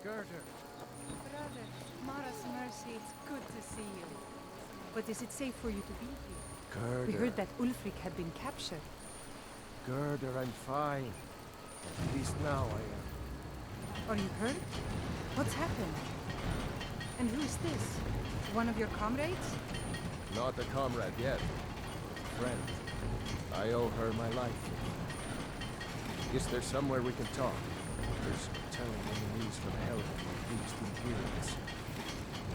Gerder. Brother, Mara's mercy, it's good to see you. But is it safe for you to be here? Gerder. We heard that Ulfric had been captured. Gerder, I'm fine. At least now I am. Are you hurt? What's happened? And who is this? One of your comrades? Not a comrade yet. A friend. I owe her my life. Is there somewhere we can talk? There's telling any news from Helgen like these two Imperials.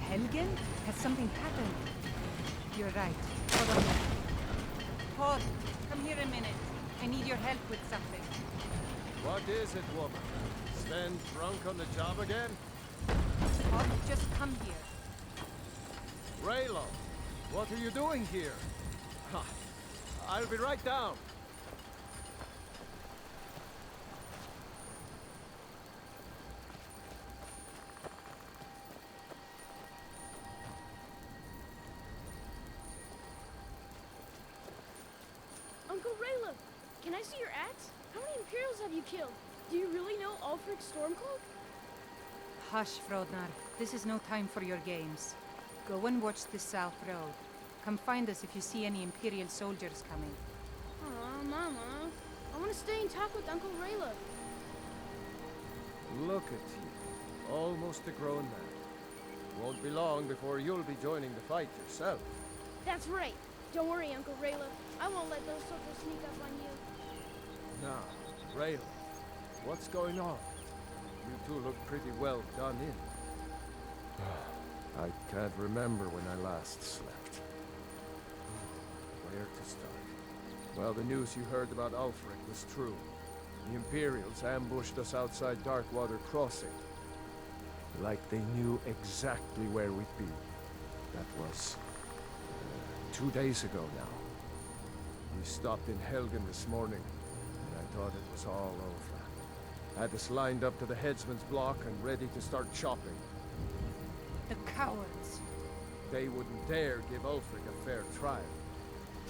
Helgen? Has something happened? You're right. Hold on. Paul, come here a minute. I need your help with something. What is it, woman? Sven drunk on the job again? Paul, just come here. Raylo, what are you doing here? Ha, I'll be right down. Uncle Raylo, can I see your axe? How many Imperials have you killed? Do you really know Ulfric's Stormcloak? Hush, Frodnar. This is no time for your games. Go and watch the South Road. Come find us if you see any Imperial soldiers coming. Aw, Mama. I want to stay and talk with Uncle Raylo. Look at you, almost a grown man. Won't be long before you'll be joining the fight yourself. That's right. Don't worry, Uncle Raylo. I won't let those soldiers sneak up on you. Now, Raylo, what's going on? You two look pretty well done in. I can't remember when I last slept. Where to start? Well, the news you heard about Ulfric was true. The Imperials ambushed us outside Darkwater Crossing. Like they knew exactly where we'd be. That was 2 days ago now. We stopped in Helgen this morning, and I thought it was all over. Had us lined up to the headsman's block and ready to start chopping. The cowards. They wouldn't dare give Ulfric a fair trial.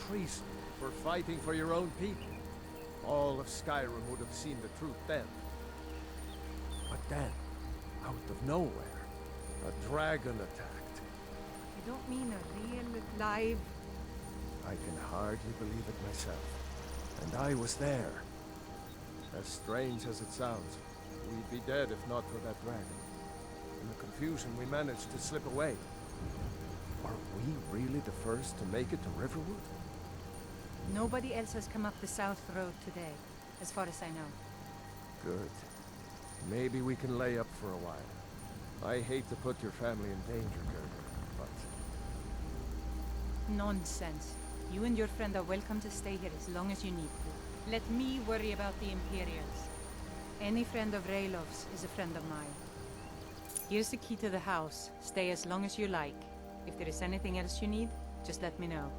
Treason for fighting for your own people. All of Skyrim would have seen the truth then. But then, out of nowhere, a dragon attacked. You don't mean a real, live... I can hardly believe it myself. And I was there. As strange as it sounds, we'd be dead if not for that dragon. In the confusion, we managed to slip away. Are we really the first to make it to Riverwood? Nobody else has come up the South Road today, as far as I know. Good. Maybe we can lay up for a while. I hate to put your family in danger, Gerder, but... Nonsense. You and your friend are welcome to stay here as long as you need to. Let me worry about the Imperials. Any friend of Raylov's is a friend of mine. Here's the key to the house. Stay as long as you like. If there is anything else you need, just let me know.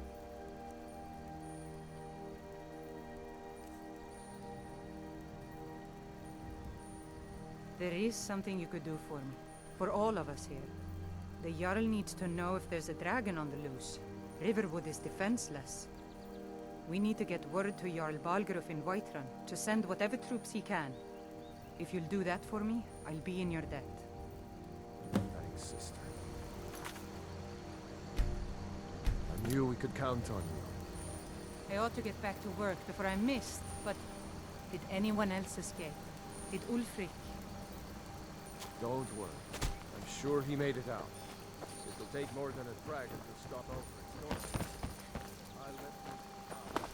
There is something you could do for me. For all of us here. The Jarl needs to know if there's a dragon on the loose. Riverwood is defenseless. We need to get word to Jarl Balgruuf in Whiterun to send whatever troops he can. If you'll do that for me, I'll be in your debt. Thanks, sister. I knew we could count on you. I ought to get back to work before I'm missed, but did anyone else escape? Did Ulfric? Don't worry. I'm sure he made it out. It'll take more than a dragon to stop Ulfric's storm. I'll let you out.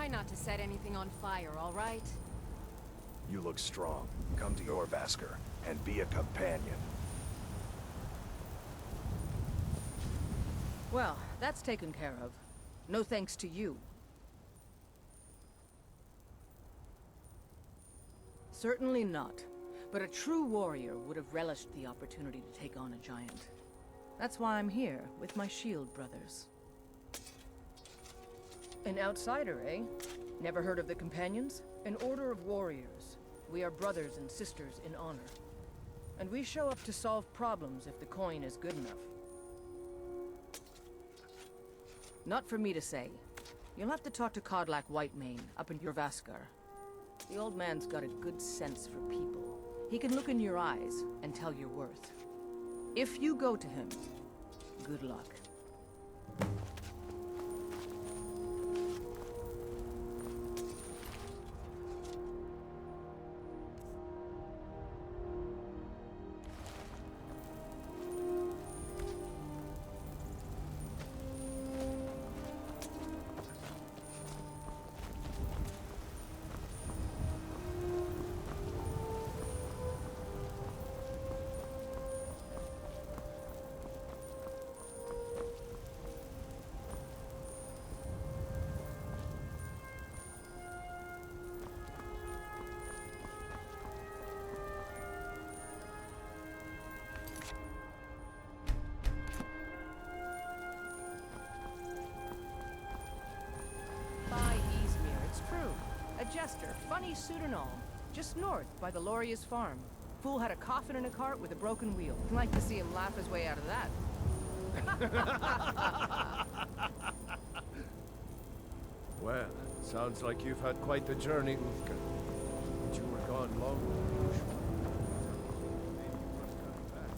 Try not to set anything on fire, all right? You look strong. Come to your Vasker and be a companion. Well, that's taken care of. No thanks to you. Certainly not. But a true warrior would have relished the opportunity to take on a giant. That's why I'm here, with my shield brothers. An outsider, eh? Never heard of the Companions? An order of warriors. We are brothers and sisters in honor. And we show up to solve problems if the coin is good enough. Not for me to say. You'll have to talk to Kodlak Whitemane up in your Vaskar. The old man's got a good sense for people. He can look in your eyes and tell your worth. If you go to him, good luck. Jester, funny pseudonym, just north by the Lauria's farm. Fool had a coffin in a cart with a broken wheel. I'd like to see him laugh his way out of that. Well, sounds like you've had quite the journey, Uthka. But you were gone longer than usual. Maybe worth coming back.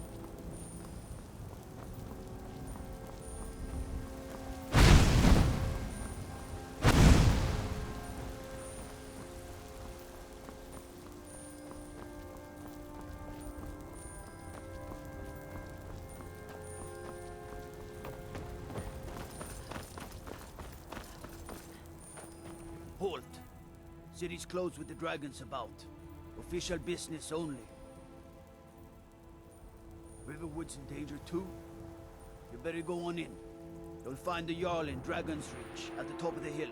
Halt. City's closed with the dragons about. Official business only. Riverwood's in danger too? You better go on in. You'll find the Jarl in Dragon's Reach, at the top of the hill.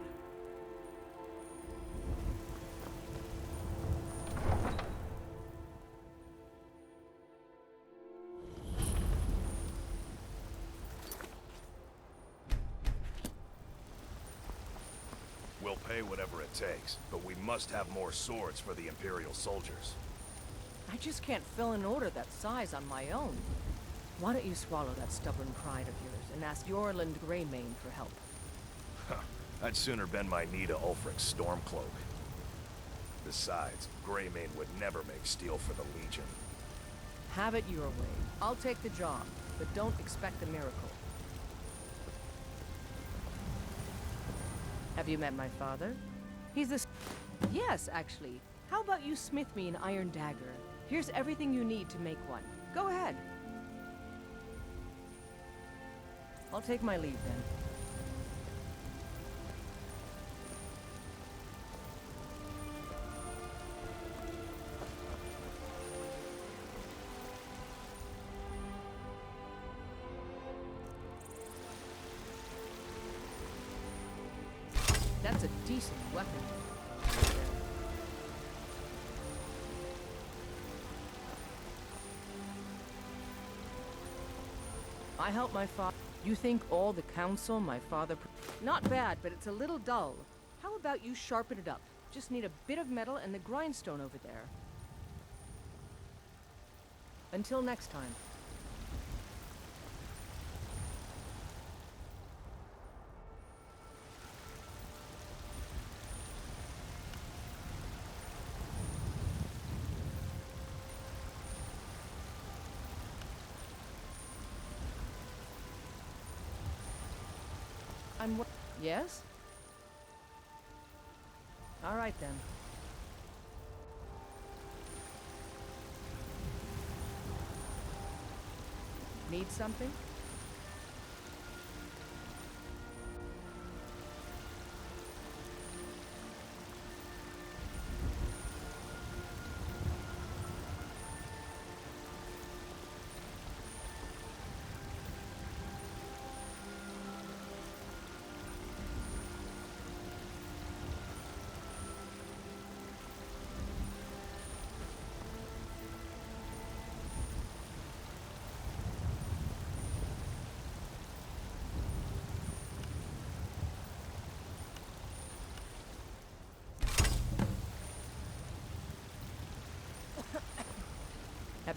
We'll pay whatever it takes, but we must have more swords for the Imperial soldiers. I just can't fill an order that size on my own. Why don't you swallow that stubborn pride of yours and ask Yorland Greymane for help? I'd sooner bend my knee to Ulfric's Stormcloak. Besides, Greymane would never make steel for the Legion. Have it your way. I'll take the job, but don't expect a miracle. Have you met my father? He's the... Yes, actually. How about you smith me an iron dagger? Here's everything you need to make one. Go ahead. I'll take my leave then. That's a decent weapon. I help my father. You think all the council my father... Not bad, but it's a little dull. How about you sharpen it up? Just need a bit of metal and the grindstone over there. Until next time. Yes? All right then. Need something?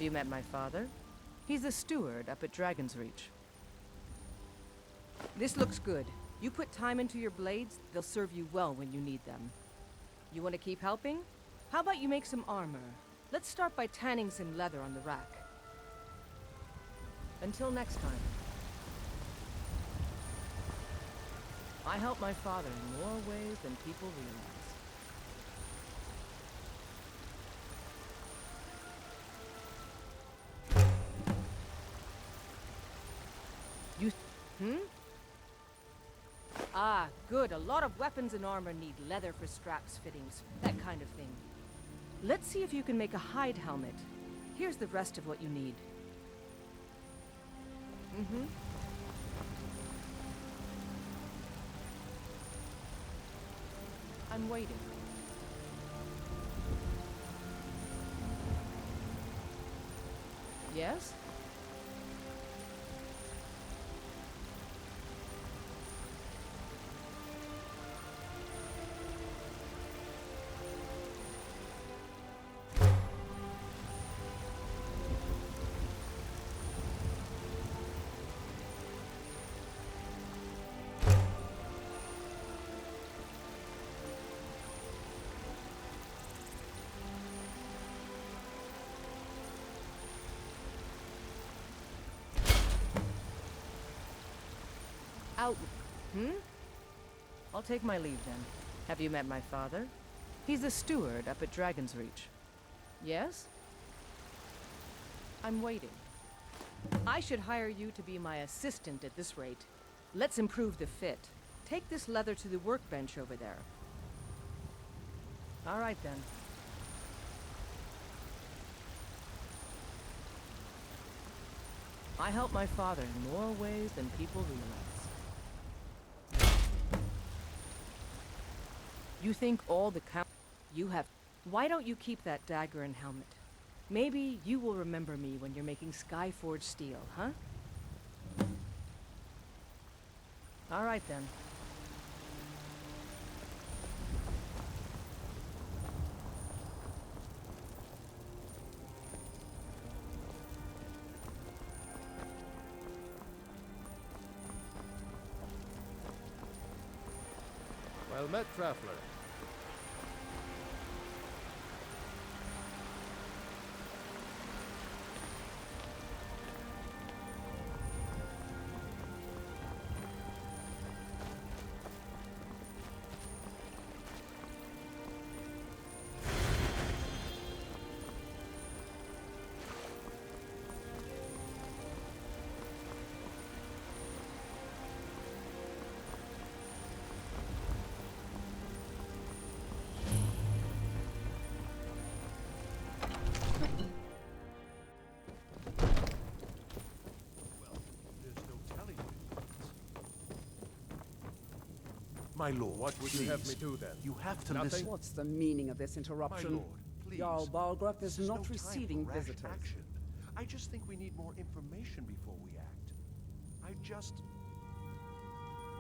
Have you met my father? He's the steward up at Dragon's Reach. This looks good. You put time into your blades, they'll serve you well when you need them. You want to keep helping? How about you make some armor? Let's start by tanning some leather on the rack. Until next time. I help my father in more ways than people realize. Ah, good. A lot of weapons and armor need leather for straps, fittings, that kind of thing. Let's see if you can make a hide helmet. Here's the rest of what you need. I'm waiting. Yes? Out. I'll take my leave then. Have you met my father? He's the steward up at Dragon's Reach. Yes? I'm waiting. I should hire you to be my assistant at this rate. Let's improve the fit. Take this leather to the workbench over there. All right then. I help my father in more ways than people realize. You think all the you have... Why don't you keep that dagger and helmet? Maybe you will remember me when you're making Skyforged steel, huh? All right then. Well met, traveler. My lord, What would you have me do then? You have to Nothing? listen. What's the meaning of this interruption? My lord, please. Jarl Balgruuf is This not no time receiving for rash visitors. action. I just think we need more information before we act.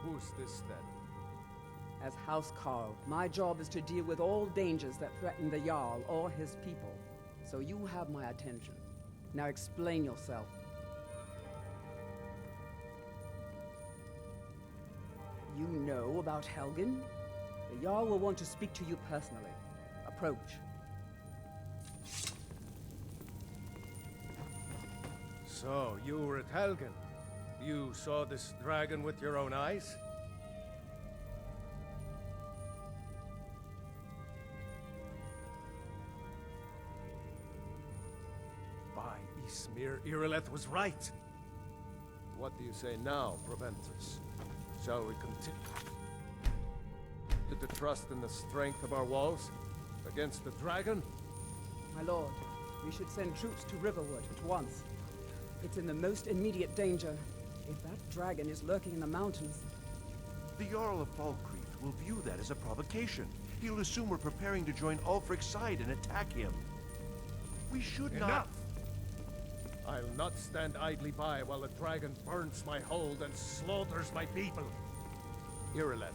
Who's this then? As House Carl, my job is to deal with all dangers that threaten the Jarl or his people. So you have my attention. Now explain yourself. You know about Helgen? The Jarl will want to speak to you personally. Approach. So, you were at Helgen. You saw this dragon with your own eyes? By Ysmir, Irileth was right. What do you say now, Proventus? Shall we continue to trust in the strength of our walls against the dragon? My lord, we should send troops to Riverwood at once. It's in the most immediate danger. If that dragon is lurking in the mountains... The Jarl of Falkreath will view that as a provocation. He'll assume we're preparing to join Ulfric's side and attack him. We should not... Enough! I'll not stand idly by while the dragon burns my hold and slaughters my people. Irileth,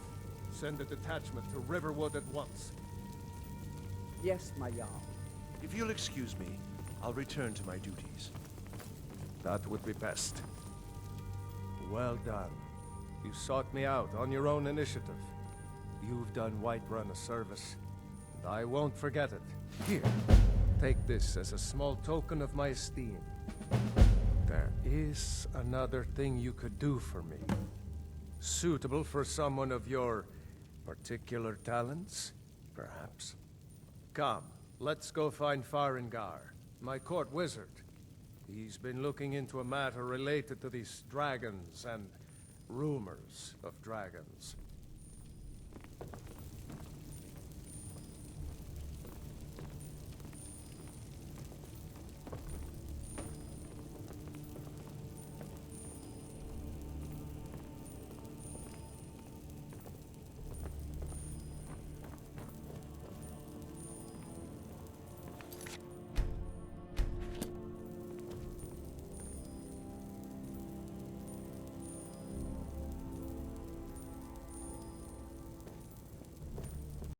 send a detachment to Riverwood at once. Yes, my Jarl. If you'll excuse me, I'll return to my duties. That would be best. Well done. You sought me out on your own initiative. You've done Whiterun a service, and I won't forget it. Here, take this as a small token of my esteem. There is another thing you could do for me. Suitable for someone of your particular talents, perhaps. Come, let's go find Farengar, my court wizard. He's been looking into a matter related to these dragons and rumors of dragons.